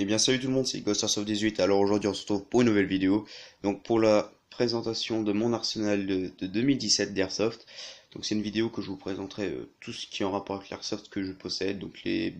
Eh bien salut tout le monde, c'est Ghost Airsoft 18. Alors aujourd'hui on se retrouve pour une nouvelle vidéo. Donc pour la présentation de mon arsenal de 2017 d'Airsoft. Donc c'est une vidéo que je vous présenterai tout ce qui est en rapport avec l'Airsoft que je possède. Donc les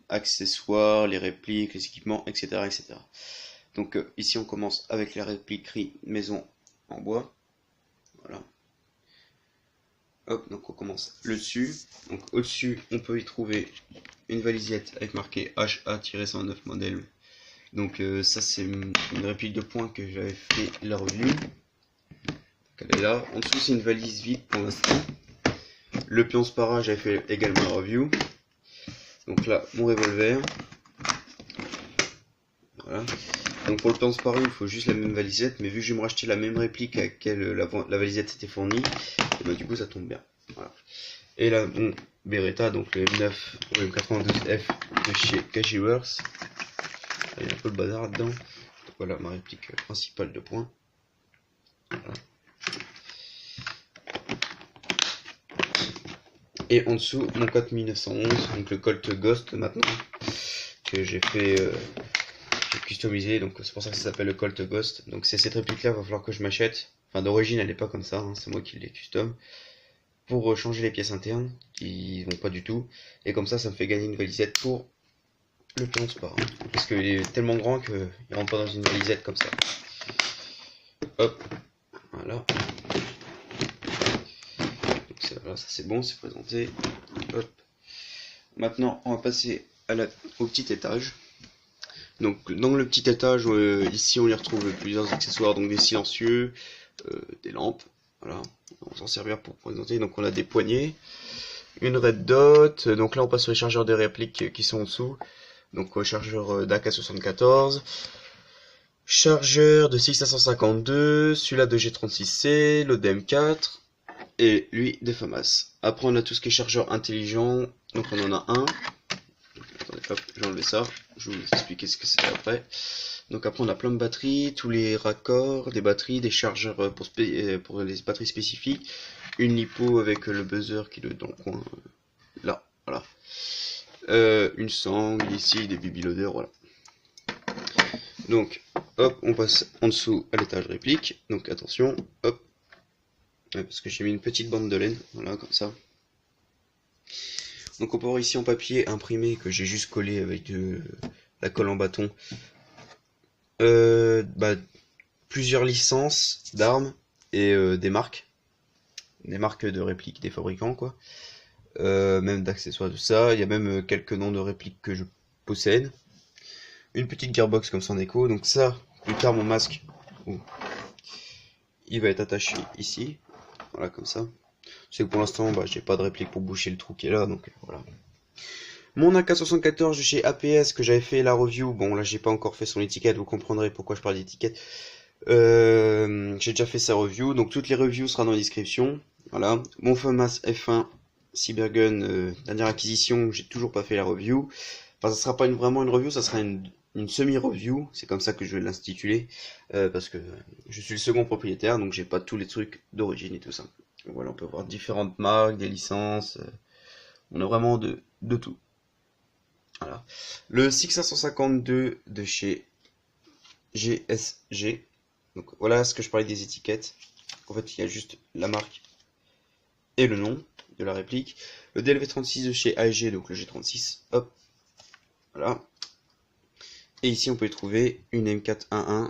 accessoires, les répliques, les équipements, etc. etc. Donc ici on commence avec la répliquerie maison en bois. Voilà. Hop, donc on commence le dessus. Donc au-dessus on peut y trouver une valisette avec marqué HA-109 modèle. Donc ça c'est une réplique de poing que j'avais fait la review. Donc, elle est là. En dessous c'est une valise vide pour l'instant. Le pion Spara j'avais fait également la review. Donc là mon revolver. Voilà. Donc pour le pion Spara il faut juste la même valisette, mais vu que je vais me racheter la même réplique à laquelle la valisette était fournie, et bah, du coup ça tombe bien. Voilà. Et là mon Beretta, donc le M9 ou le 92F de chez KGWorks. Il y a un peu le bazar là-dedans. Donc voilà ma réplique principale de poing. Voilà. Et en dessous mon Colt 1911, donc le Colt Ghost maintenant, que j'ai fait, j'ai customisé, donc c'est pour ça que ça s'appelle le Colt Ghost. Donc c'est cette réplique là, il va falloir que je m'achète. Enfin d'origine elle n'est pas comme ça, hein, c'est moi qui l'ai custom. Pour changer les pièces internes, qui vont pas du tout. Et comme ça me fait gagner une valisette pour le pion Spara. Parce qu'il est tellement grand qu'il rentre pas dans une valisette comme ça. Hop, voilà. Voilà, ça c'est bon, c'est présenté. Hop. Maintenant, on va passer au petit étage. Donc, dans le petit étage, ici on y retrouve plusieurs accessoires, donc des silencieux, des lampes. Voilà, on va s'en servir pour présenter. Donc, on a des poignées, une red dot. Donc là, on passe sur les chargeurs de répliques qui sont en dessous. Donc, chargeur d'AK74. Chargeur de 6552, celui-là de G36C, l'autre de M4 et lui de FAMAS. Après on a tout ce qui est chargeur intelligent, donc on en a un. Attendez, hop, je vais enlever ça, je vais vous expliquer ce que c'est après. Donc après on a plein de batteries, tous les raccords, des batteries, des chargeurs pour les batteries spécifiques, une lipo avec le buzzer qui est dans le coin, là, voilà. Une sangle ici, des baby loaders, voilà. Donc, hop, on passe en dessous à l'étage réplique. Donc, attention, hop. Ouais, parce que j'ai mis une petite bande de laine, voilà, comme ça. Donc, on peut voir ici en papier imprimé que j'ai juste collé avec de la colle en bâton. Plusieurs licences d'armes et des marques. Des marques de répliques des fabricants, quoi. Même d'accessoires, tout ça. Il y a même quelques noms de répliques que je possède. Une petite gearbox comme ça en écho, donc ça, plus tard mon masque, il va être attaché ici, voilà comme ça. C'est que pour l'instant, j'ai pas de réplique pour boucher le trou qui est là, donc voilà. Mon AK74 de chez APS que j'avais fait la review, bon là j'ai pas encore fait son étiquette, vous comprendrez pourquoi je parle d'étiquette. J'ai déjà fait sa review, donc toutes les reviews seront dans la description. Voilà, mon FAMAS F1 Cybergun, dernière acquisition, j'ai toujours pas fait la review. Enfin, ça sera pas vraiment une review, ça sera une semi-review, c'est comme ça que je vais l'intituler, parce que je suis le second propriétaire, donc j'ai pas tous les trucs d'origine et tout ça. Donc voilà, on peut voir différentes marques, des licences, on a vraiment de tout. Voilà. Le 6552 de chez GSG, donc voilà ce que je parlais des étiquettes. En fait, il y a juste la marque et le nom de la réplique. Le DLV36 de chez AEG, donc le G36, hop, voilà. Et ici on peut y trouver une M411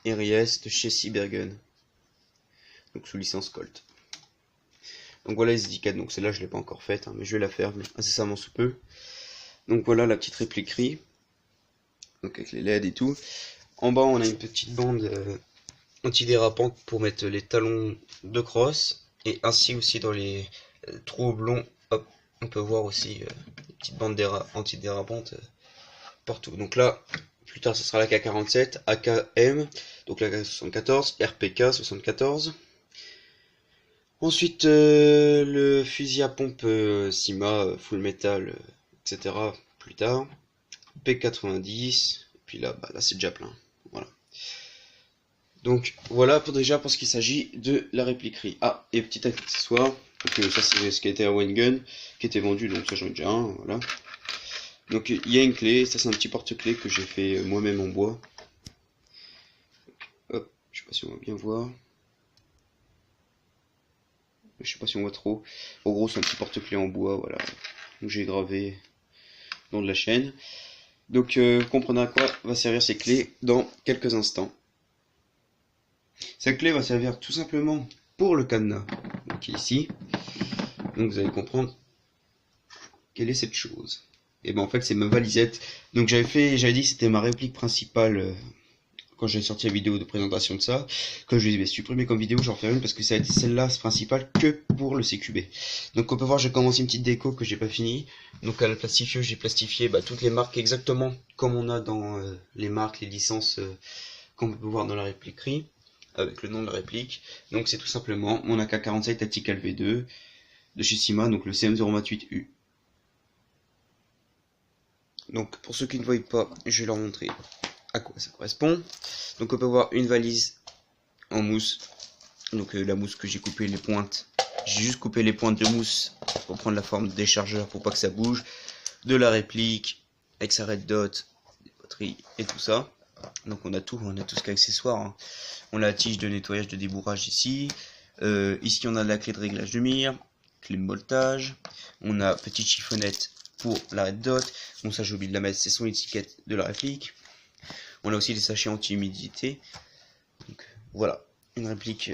RIS de chez Cybergun, donc sous licence Colt. Donc voilà les étiquettes, donc celle-là je l'ai pas encore faite, hein, mais je vais la faire incessamment sous peu. Donc voilà la petite répliquerie, donc avec les LED et tout. En bas on a une petite bande antidérapante pour mettre les talons de crosse, et ainsi aussi dans les trous oblongs, hop, on peut voir aussi des petites bandes antidérapantes partout. Donc là, plus tard, ce sera l'AK-47, AKM, donc l'AK-74, RPK 74. Ensuite, le fusil à pompe Sima, Full Metal, etc. plus tard. P90, et puis là, là c'est déjà plein. Voilà. Donc voilà pour ce qu'il s'agit de la répliquerie. Ah, et petit accessoire, donc ça c'est ce qui était à One Gun, qui était vendu, donc ça j'en ai déjà un, voilà. Donc il y a une clé, ça c'est un petit porte-clés que j'ai fait moi-même en bois. Hop, je sais pas si on va bien voir. Je sais pas si on voit trop. En gros c'est un petit porte-clés en bois, voilà. Donc j'ai gravé dans de la chaîne. Donc vous comprenez à quoi va servir ces clés dans quelques instants. Cette clé va servir tout simplement pour le cadenas, donc qui est ici. Donc vous allez comprendre quelle est cette chose. Et ben en fait c'est ma valisette. Donc j'avais dit que c'était ma réplique principale quand j'ai sorti la vidéo de présentation de ça. Quand je vais supprimer comme vidéo, j'en refais une parce que ça a été celle-là principale que pour le CQB. Donc on peut voir, j'ai commencé une petite déco que j'ai pas fini. Donc à la plastifieuse, j'ai plastifié toutes les marques exactement comme on a dans les marques, les licences qu'on peut voir dans la répliquerie, avec le nom de la réplique. Donc c'est tout simplement mon AK-47 Tactical V2 de chez Sima, donc le CM028U. Donc pour ceux qui ne voient pas, je vais leur montrer à quoi ça correspond. Donc on peut voir une valise en mousse. Donc la mousse que j'ai coupé les pointes. J'ai juste coupé les pointes de mousse pour prendre la forme des chargeurs pour pas que ça bouge. De la réplique avec sa red dot, des poteries et tout ça. Donc on a tout ce qu'accessoires. Hein. On a la tige de nettoyage de débourrage ici. Ici on a la clé de réglage de mire, clé de moltage. On a petite chiffonnette pour la red dot. Bon ça j'ai oublié de la mettre, c'est son étiquette de la réplique. On a aussi des sachets anti-humidité. Donc voilà, une réplique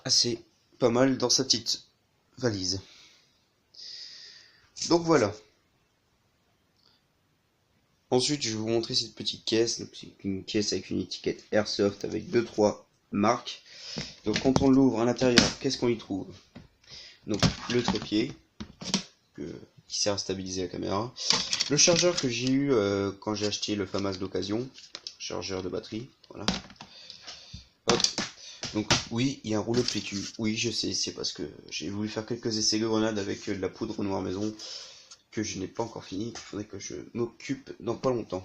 assez pas mal dans sa petite valise. Donc voilà. Ensuite, je vais vous montrer cette petite caisse. C'est une caisse avec une étiquette Airsoft avec 2-3 marques. Donc quand on l'ouvre à l'intérieur, qu'est-ce qu'on y trouve? Donc le trépied qui sert à stabiliser la caméra. Le chargeur que j'ai eu quand j'ai acheté le FAMAS d'occasion. Chargeur de batterie, voilà. Hop. Donc oui, il y a un rouleau de PQ. Oui, je sais, c'est parce que j'ai voulu faire quelques essais de grenades avec de la poudre noire maison que je n'ai pas encore fini. Il faudrait que je m'occupe dans pas longtemps.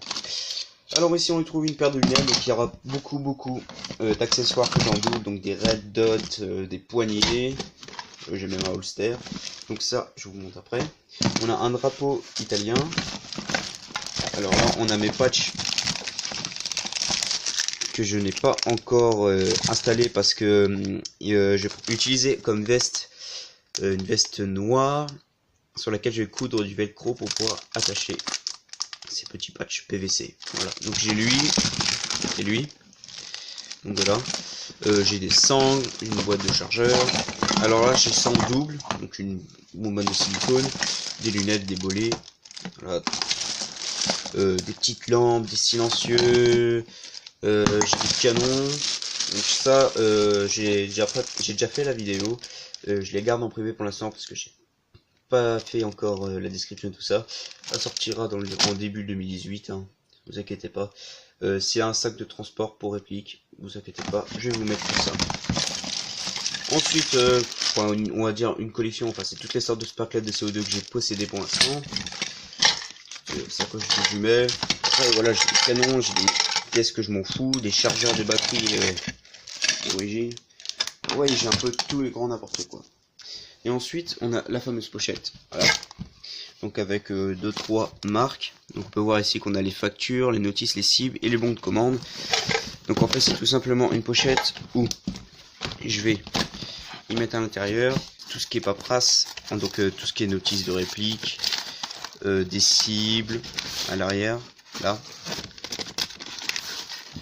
Alors ici on y trouve une paire de lunettes, donc il y aura beaucoup d'accessoires que j'en double, donc des red dots, des poignets, j'ai même un holster. Donc ça, je vous montre après. On a un drapeau italien. Alors là, on a mes patchs que je n'ai pas encore installé parce que j'ai utilisé comme veste une veste noire sur laquelle je vais coudre du velcro pour pouvoir attacher ces petits patchs PVC. Voilà, donc j'ai lui et lui. Donc voilà, j'ai des sangles, une boîte de chargeur. Alors là, j'ai sangles double, donc une bonbonne de silicone, des lunettes, des bolets, voilà. Des petites lampes, des silencieux. J'ai des canons. Donc ça, j'ai déjà fait la vidéo. Je les garde en privé pour l'instant parce que j'ai pas fait encore la description de tout ça. Ça sortira en début 2018. Hein. Vous inquiétez pas. C'est un sac de transport pour réplique. Vous inquiétez pas. Je vais vous mettre tout ça. Ensuite, on va dire une collection. Enfin, c'est toutes les sortes de sparklets de CO2 que j'ai possédé pour l'instant. Sacoche de jumelles. Après, voilà, j'ai des canons, j'ai des pièces que je m'en fous, des chargeurs de batterie d'origine. Ouais, j'ai un peu tout et grand n'importe quoi. Et ensuite, on a la fameuse pochette. Voilà. Donc avec 2-3 marques. Donc on peut voir ici qu'on a les factures, les notices, les cibles et les bons de commande. Donc en fait, c'est tout simplement une pochette où je vais y mettre à l'intérieur tout ce qui est paperasse, donc tout ce qui est notice de réplique, des cibles à l'arrière, là.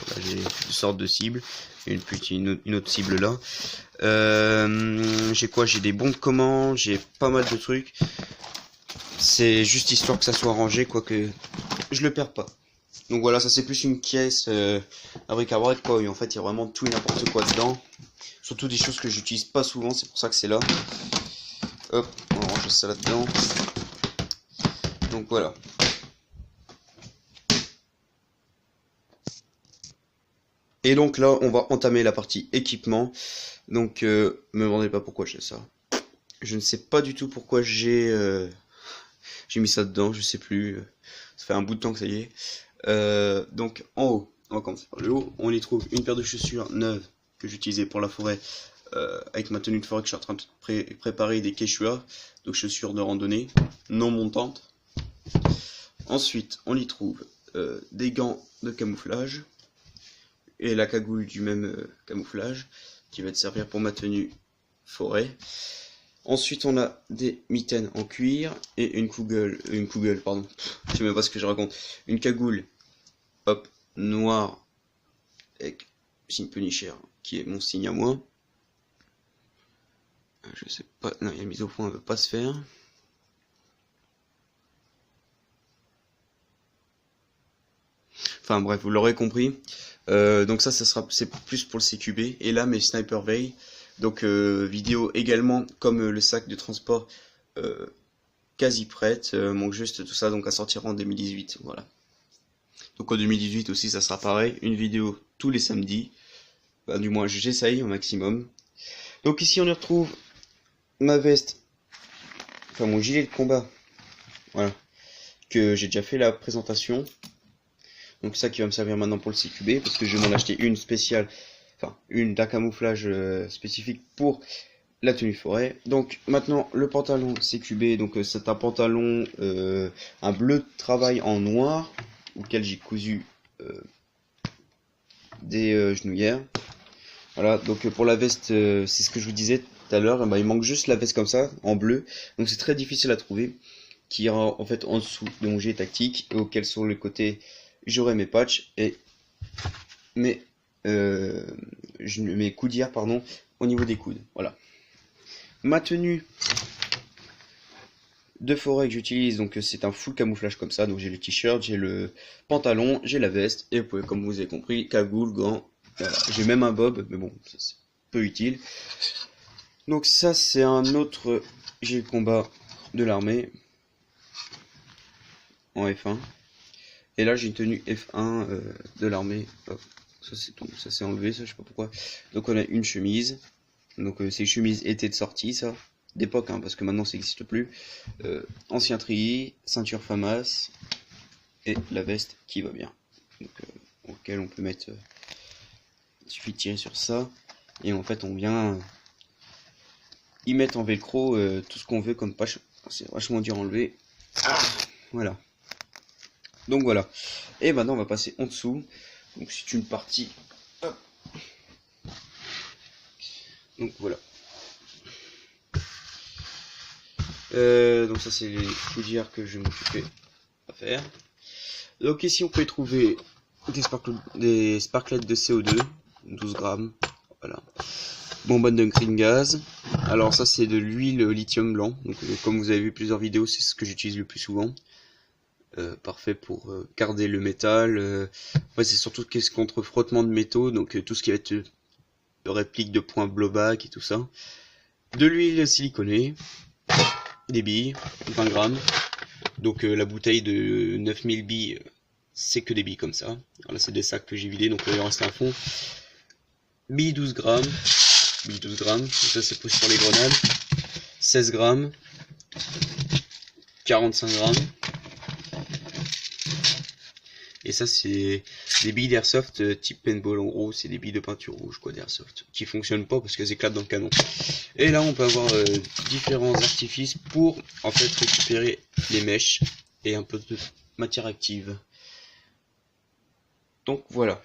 Voilà, j'ai toutes sortes de cibles, une autre cible là. J'ai quoi? J'ai des bons de commande, j'ai pas mal de trucs. C'est juste histoire que ça soit rangé, quoique je le perds pas. Donc voilà, ça c'est plus une caisse à bric-à-brac quoi. Et en fait, il y a vraiment tout et n'importe quoi dedans. Surtout des choses que j'utilise pas souvent, c'est pour ça que c'est là. Hop, on va ranger ça là-dedans. Donc voilà. Et donc là, on va entamer la partie équipement. Donc, me demandez pas pourquoi j'ai ça. Je ne sais pas du tout pourquoi j'ai mis ça dedans, je sais plus. Ça fait un bout de temps que ça y est. Donc en haut, on va commencer par le haut. On y trouve une paire de chaussures neuves que j'utilisais pour la forêt. Avec ma tenue de forêt que je suis en train de préparer des Quechua. Donc chaussures de randonnée, non montantes. Ensuite, on y trouve des gants de camouflage et la cagoule du même camouflage qui va te servir pour ma tenue forêt. Ensuite, on a des mitaines en cuir et une Kugel, pardon, je sais même pas ce que je raconte, une cagoule, hop, noire avec signe Punisher qui est mon signe à moi. Je sais pas, non, il y a mise au point, elle veut pas se faire. Enfin bref, vous l'aurez compris. Donc ça c'est plus pour le CQB. Et là mes Sniper Veil. Donc vidéo également comme le sac de transport quasi prête. Manque juste tout ça donc à sortir en 2018. Voilà. Donc en 2018 aussi ça sera pareil. Une vidéo tous les samedis. Enfin, du moins j'essaye au maximum. Donc ici on y retrouve ma veste. Enfin mon gilet de combat. Voilà. Que j'ai déjà fait la présentation. Donc ça qui va me servir maintenant pour le CQB, parce que je vais m'en acheter une spéciale, enfin une d'un camouflage spécifique pour la tenue forêt. Donc maintenant le pantalon CQB, donc c'est un pantalon, un bleu de travail en noir, auquel j'ai cousu des genouillères. Voilà, donc pour la veste, c'est ce que je vous disais tout à l'heure, il manque juste la veste comme ça, en bleu, donc c'est très difficile à trouver, qui ira en fait en dessous de mon gilet tactique, et auquel sur le côté j'aurai mes patchs et mes coudières pardon au niveau des coudes. Voilà. Ma tenue de forêt que j'utilise, donc c'est un full camouflage comme ça, donc j'ai le t-shirt, j'ai le pantalon, j'ai la veste et vous pouvez, comme vous avez compris, cagoule, gants, voilà. J'ai même un bob, mais bon, c'est peu utile. Donc ça c'est un autre gilet de combat de l'armée en F1. Et là j'ai une tenue F1 de l'armée. Ça c'est tout, ça c'est enlevé, ça je sais pas pourquoi. Donc on a une chemise. Donc c'est une chemise été de sortie ça. D'époque hein, parce que maintenant ça n'existe plus. Ancien treillis, ceinture FAMAS. Et la veste qui va bien. Donc auquel on peut mettre. Il suffit de tirer sur ça. Et en fait on vient y mettre en velcro tout ce qu'on veut comme patch. C'est vachement dur à enlever. Voilà. Donc voilà, et maintenant on va passer en dessous. Donc c'est une partie. Hop. Donc voilà. Donc ça c'est les coudières que je vais m'occuper à faire. Donc ici on peut y trouver des sparklettes de CO2, 12 grammes. Voilà. Bonbonne de green gaz. Alors ça c'est de l'huile lithium blanc. Donc comme vous avez vu plusieurs vidéos, c'est ce que j'utilise le plus souvent. Parfait pour garder le métal. Ouais, c'est surtout qu'est-ce contre frottement de métaux, donc tout ce qui va être réplique de points blowback et tout ça. De l'huile siliconée, des billes, 20 grammes. Donc la bouteille de 9000 billes, c'est que des billes comme ça. Alors là c'est des sacs que j'ai vidés, donc il en reste un fond. Billes 12 grammes. Billes 12 grammes, ça c'est pour les grenades. 16 grammes. 45 grammes. Et ça c'est des billes d'airsoft type paintball, en gros c'est des billes de peinture rouge quoi d'airsoft, qui fonctionnent pas parce qu'elles éclatent dans le canon. Et là on peut avoir différents artifices pour en fait récupérer les mèches et un peu de matière active. Donc voilà.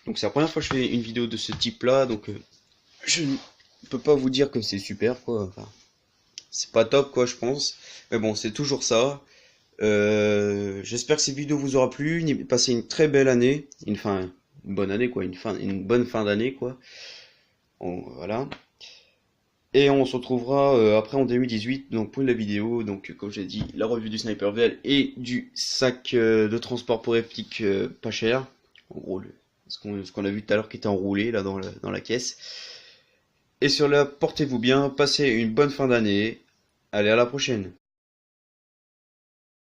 Donc c'est la première fois que je fais une vidéo de ce type là, donc je ne peux pas vous dire que c'est super quoi, enfin, c'est pas top quoi je pense, mais bon c'est toujours ça. J'espère que cette vidéo vous aura plu. Passez une très belle année, une bonne année quoi, une bonne fin d'année quoi. Voilà. Et on se retrouvera après en 2018 donc pour la vidéo. Donc comme j'ai dit, la revue du Sniper Veil et du sac de transport pour réplique pas cher. En gros ce qu'on a vu tout à l'heure qui était enroulé là dans la caisse. Et sur là, portez-vous bien, passez une bonne fin d'année. Allez à la prochaine.